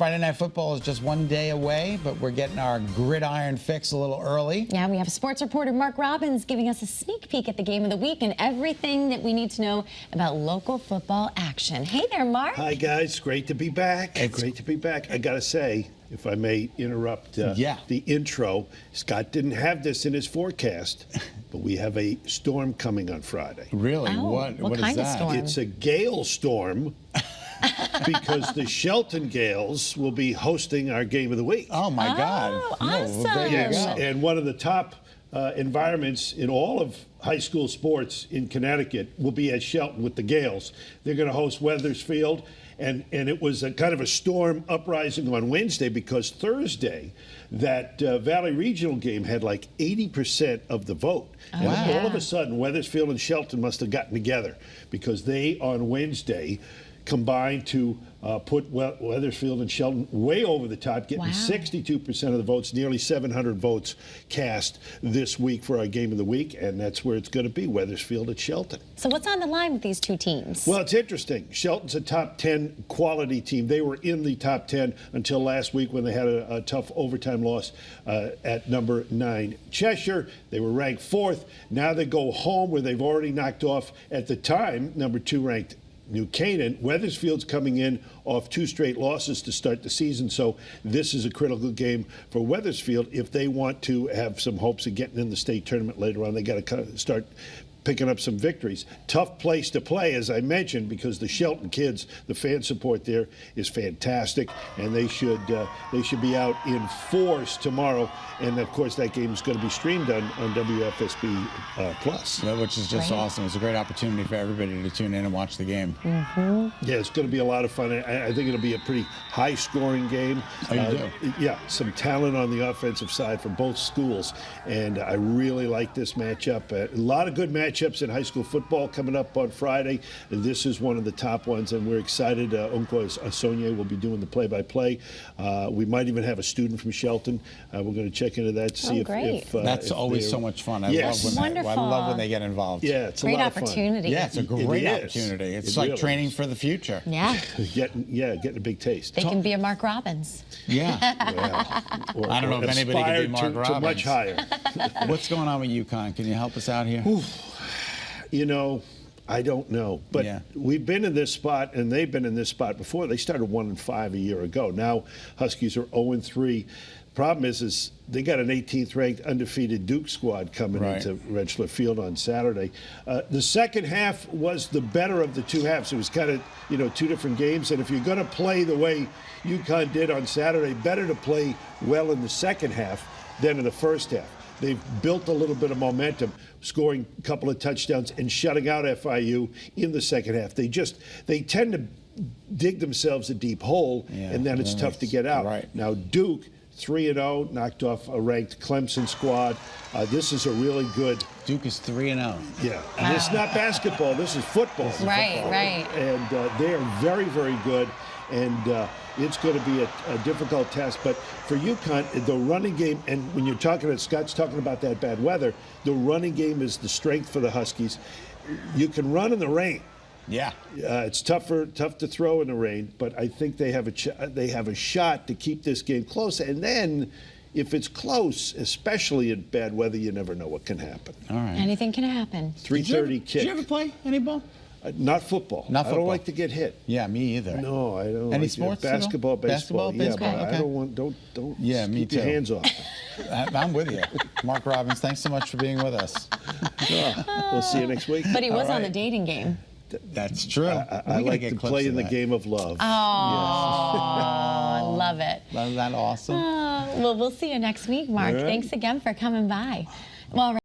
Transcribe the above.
Friday Night Football is just one day away, but we're getting our gridiron fix a little early. Yeah, we have sports reporter Mark Robbins giving us a sneak peek at the game of the week and everything that we need to know about local football action. Hey there, Mark. Hi, guys. Great to be back. Great to be back. I got to say, if I may interrupt the intro, Scott didn't have this in his forecast, but we have a storm coming on Friday. Really? Oh, what kind is of that? storm? It's a gale storm because the Shelton Gales will be hosting our game of the week. Oh, my God. Awesome. There you Yes, go. and one of the top environments in all of high school sports in Connecticut will be at Shelton with the Gales. They're going to host Weathersfield, and it was a kind of a storm uprising on Wednesday because Thursday that Valley Regional game had like 80% of the vote. And all of a sudden, Weathersfield and Shelton must have gotten together because they, on Wednesday, combined to put Weathersfield and Shelton way over the top, getting 62% of the votes, nearly 700 votes cast this week for our game of the week, and that's where it's going to be, Weathersfield at Shelton. So what's on the line with these two teams? Well, it's interesting. Shelton's a top 10 quality team. They were in the top 10 until last week when they had a tough overtime loss at number 9 Cheshire. They were ranked 4th. Now they go home where they've already knocked off, at the time, number 2 ranked New Canaan. Weathersfield's coming in off 2 straight losses to start the season, so this is a critical game for Weathersfield. If they want to have some hopes of getting in the state tournament later on, they got to start picking up some victories. Tough place to play, as I mentioned, because the Shelton kids, the fan support there is fantastic, and they should be out in force tomorrow. And of course, that game is going to be streamed on WFSB Plus, which is just awesome. It's a great opportunity for everybody to tune in and watch the game. Yeah, it's going to be a lot of fun. I think it'll be a pretty high-scoring game. Oh, you do? Yeah, some talent on the offensive side from both schools, and I really like this matchup. A lot of good matchups in high school football coming up on Friday. This is one of the top ones, and we're excited. Unko Asonye will be doing the play-by-play. We might even have a student from Shelton. We're going to check into that to see if that's always so much fun. I love when they get involved. Yeah, it's a great lot of opportunity. fun. Yeah, it's a great opportunity. It's like training for the future. Yeah. Getting a big taste. They can be a Mark Robbins. Yeah. I don't know if anybody can be Mark Robbins. To much higher. What's going on with UConn? Can you help us out here? You know, I don't know, but we've been in this spot, and they've been in this spot before. They started 1-5 a year ago. Now Huskies are 0-3. Problem is they got an 18th ranked undefeated Duke squad coming into Rentschler Field on Saturday. The second half was the better of the 2 halves. It was kind of, 2 different games. And if you're going to play the way UConn did on Saturday, better to play well in the second half than in the first half. They've built a little bit of momentum, scoring a couple of touchdowns and shutting out FIU in the second half. They tend to dig themselves a deep hole, and then it's tough to get out. Now Duke, 3-0, knocked off a ranked Clemson squad. This is a really good. Duke is 3-0. Yeah, and it's not basketball. This is football. Right. And they are very, very good. And it's going to be a difficult test. But for UConn, the running game, and when you're talking, Scott's talking about that bad weather, the running game is the strength for the Huskies. You can run in the rain. Yeah. It's tough to throw in the rain, but I think they have a shot to keep this game close. And then, if it's close, especially in bad weather, you never know what can happen. All right. Anything can happen. 3:30 kick. Did you ever play any ball? Not football. Not football. I don't like to get hit. Yeah, me either. No, I don't. Any like sports? Basketball, baseball. Yeah, but I don't want. Don't. Yeah, me keep too. Your hands off. I'm with you, Mark Robbins. Thanks so much for being with us. We'll see you next week. But he was on the dating game. That's true. I like to play in the game of love. Oh, I love it. Isn't that awesome? Well, we'll see you next week, Mark. Thanks again for coming by. Well.